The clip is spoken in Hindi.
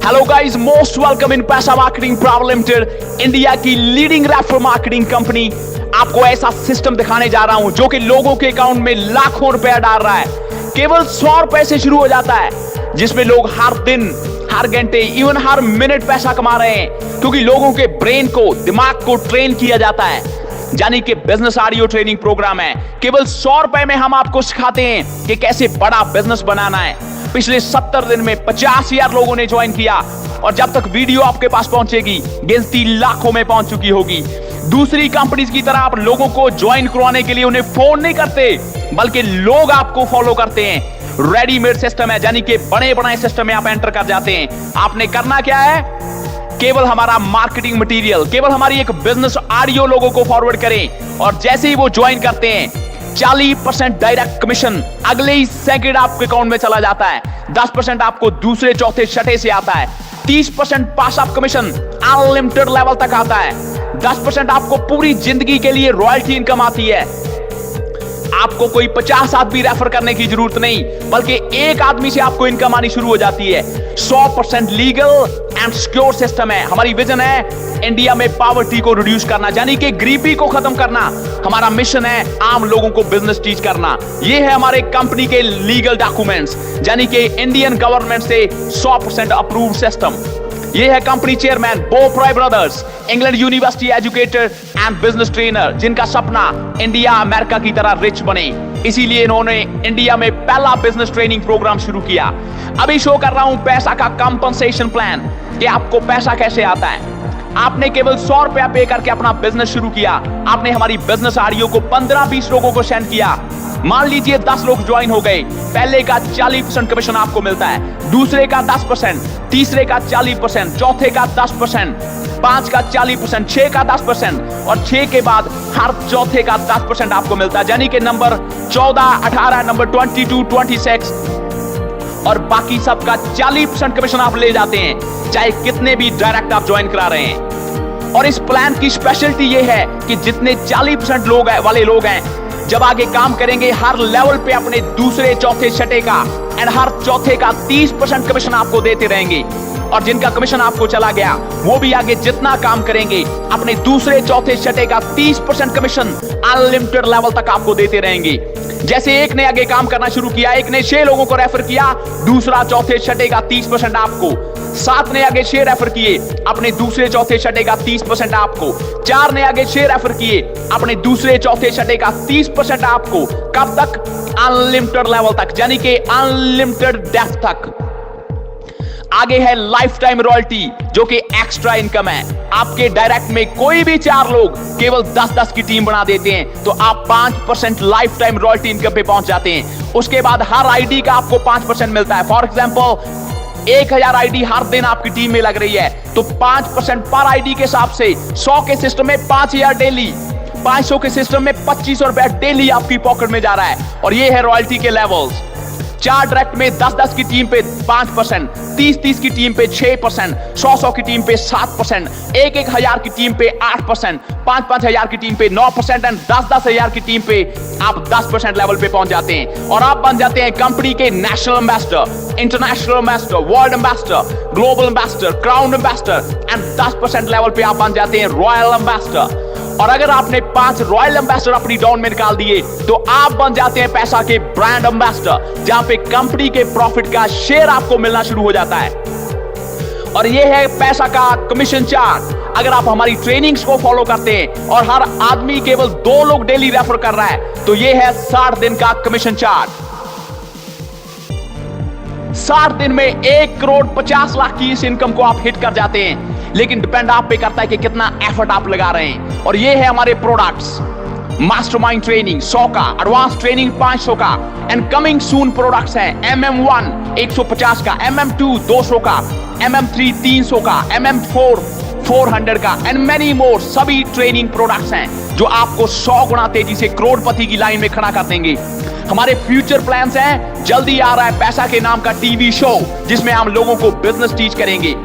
Hello guys, most welcome in पैसा मार्केटिंग प्राइवेट लिमिटेड, इंडिया की लीडिंग रेफरल मार्केटिंग कंपनी। आपको ऐसा सिस्टम दिखाने जा रहा हूं जो कि लोगों के अकाउंट में लाखों रुपया डाल रहा है। केवल 100 रुपए से शुरू हो जाता है, जिसमें लोग हर दिन, हर घंटे, इवन हर मिनट पैसा कमा रहे हैं, क्योंकि लोगों के ब्रेन को, दिमाग को ट्रेन किया जाता है। यानी कि बिजनेस ऑडियो ट्रेनिंग प्रोग्राम है। केवल 100 रुपए में हम आपको सिखाते हैं कि कैसे बड़ा बिजनेस बनाना है। पिछले 70 दिन में 50,000 लोगों ने ज्वाइन किया, और जब तक वीडियो आपके पास पहुंचेगी गिनती लाखों में पहुंच चुकी होगी। दूसरी कंपनीज की तरह आप लोगों को ज्वाइन करवाने के लिए उन्हें फोन नहीं करते, बल्कि लोग आपको फॉलो करते हैं। रेडीमेड सिस्टम है, यानी कि बड़े बड़े सिस्टम में आप एंटर कर जाते हैं। आपने करना क्या है? केवल हमारा मार्केटिंग मटेरियल, केवल हमारी एक बिजनेस ऑडियो लोगों को फॉरवर्ड करें, और जैसे ही वो ज्वाइन करते हैं 40% डायरेक्ट कमीशन अगले ही सेकंड आपके अकाउंट में चला जाता है। 10% आपको दूसरे, चौथे, छठे से आता है। 30% पास ऑफ कमीशन अनलिमिटेड लेवल तक आता है। 10% आपको पूरी जिंदगी के लिए रॉयल्टी इनकम आती है। आपको कोई 50 आदमी रेफर करने की जरूरत नहीं, बल्कि एक आदमी से आपको इनकम आनी शुरू हो जाती है। 100% लीगल एंड सिक्योर सिस्टम है। हमारी विजन है इंडिया में पॉवर्टी को रिड्यूस करना, यानी कि गरीबी को खत्म करना। हमारा मिशन है आम लोगों को बिजनेस टीच करना। ये है हमारे कंपनी के लीगल डॉक्यूमेंट्स, यानी कि इंडियन गवर्नमेंट से 100% अप्रूव्ड सिस्टम। ये है company chairman Bob Roy brothers, England university educator and business trainer, जिनका सपना इंडिया अमेरिका की तरह रिच बने। इसीलिए इन्होंने इंडिया में पहला बिजनेस ट्रेनिंग प्रोग्राम शुरू किया। अभी शो कर रहा हूं पैसा का कंपनसेशन प्लान, कि आपको पैसा कैसे आता है। आपने केवल 100 रुपया पे करके अपना बिजनेस शुरू किया। आपने हमारी बिजनेस ऑडियो को 15-20 लोगों को सेंड किया। मान लीजिए 10 लोग ज्वाइन हो गए। पहले का 40% कमीशन आपको मिलता है, दूसरे का 10%, तीसरे का 40%, चौथे का 10%, 5 का 40%, 6 का 10%, और 6 के बाद हर चौथे का 10% आपको मिलता है। यानी कि नंबर 14, 18, नंबर 22, 26 और बाकी सबका 40% कमीशन आप ले जाते हैं, चाहे कितने भी डायरेक्ट आप ज्वाइन करा रहे हैं। और इस प्लान की स्पेशलिटी ये है कि जितने 40% लोग वाले लोग हैं, जब आगे काम करेंगे हर लेवल पे अपने दूसरे, चौथे, छठे का एंड हर चौथे का 30% कमीशन आपको देते रहेंगे। और जिनका कमीशन आपको चला गया वो भी आगे जितना काम करेंगे अपने दूसरे, चौथे, छठे का 30% कमीशन अनलिमिटेड लेवल तक आपको देते रहेंगे। जैसे एक ने आगे काम करना शुरू किया, एक ने 6 लोगों को रेफर किया, दूसरा, चौथे, छठे का 30% आपको। 7 ने आगे 6 रेफर किए, अपने दूसरे, चौथे, छठे का 30% आपको। 4 ने आगे 6 रेफर किए, अपने दूसरे, चौथे, छठे का 30% आपको। कब तक? अनलिमिटेड लेवल तक, यानी कि अनलिमिटेड डेप्थ तक। आगे है लाइफ टाइम रॉयल्टी, जो कि एक्स्ट्रा इनकम है। आपके डायरेक्ट में कोई भी 4 लोग केवल 10-10 की टीम बना देते हैं, तो आप 5% लाइफ टाइम रॉयल्टी इनकम पे पहुंच जाते हैं। उसके बाद हर आईडी का आपको 5% मिलता है। फॉर एग्जाम्पल 1000 आईडी हर दिन आपकी टीम में लग रही है, तो 5% पर आईडी के हिसाब से 100 के सिस्टम में 5000 डेली, 500 के सिस्टम में 2500 रुपया डेली आपकी पॉकेट में जा रहा है। और ये है रॉयल्टी के लेवल्स। 4 डायरेक्ट में 10-10 की टीम पे 5%, 30-30 की टीम पे 6%, 100-100 की टीम पे 7%, 1-1000 की टीम पे 8%, 5-5000 की टीम पे 9% एंड 10-10 की टीम पे आप 10% लेवल पे पहुंच जाते हैं। और आप बन जाते हैं कंपनी के national ambassador, international ambassador, world ambassador, global ambassador, crown ambassador and 10% level पे आप बन जाते हैं रॉयल एम्बेसडर। और अगर आपने 5 रॉयल एम्बेसडर अपनी डाउन में निकाल दिए, तो आप बन जाते हैं पैसा के ब्रांड एम्बेसडर, जहां पे कंपनी के प्रॉफिट का शेयर आपको मिलना शुरू हो जाता है। और यह है पैसा का कमीशन चार्ट। अगर आप हमारी ट्रेनिंग्स को फॉलो करते हैं और हर आदमी केवल 2 लोग डेली रेफर कर रहा है, तो यह है 60 दिन का कमीशन चार्ट। 60 दिन में 1 करोड़ 50 लाख की इस इनकम को आप हिट कर जाते हैं। लेकिन डिपेंड आप पे करता है कि कितना एफर्ट आप लगा रहे हैं। और ये है हमारे प्रोडक्ट्स। मास्टरमाइंड ट्रेनिंग 100 का, एडवांस ट्रेनिंग 500 का एंड कमिंग सून प्रोडक्ट्स हैं। MM1 150 का, MM2 200 का, MM3 300 का, MM4 400 का एंड मेनी मोर। सभी ट्रेनिंग प्रोडक्ट्स हैं जो आपको 100 गुना तेजी से करोड़पति की लाइन में खड़ा कर देंगे। हमारे फ्यूचर प्लान्स हैं। जल्दी आ रहा है पैसा के नाम का टीवी शो, जिसमें हम लोगों को बिजनेस टीच करेंगे।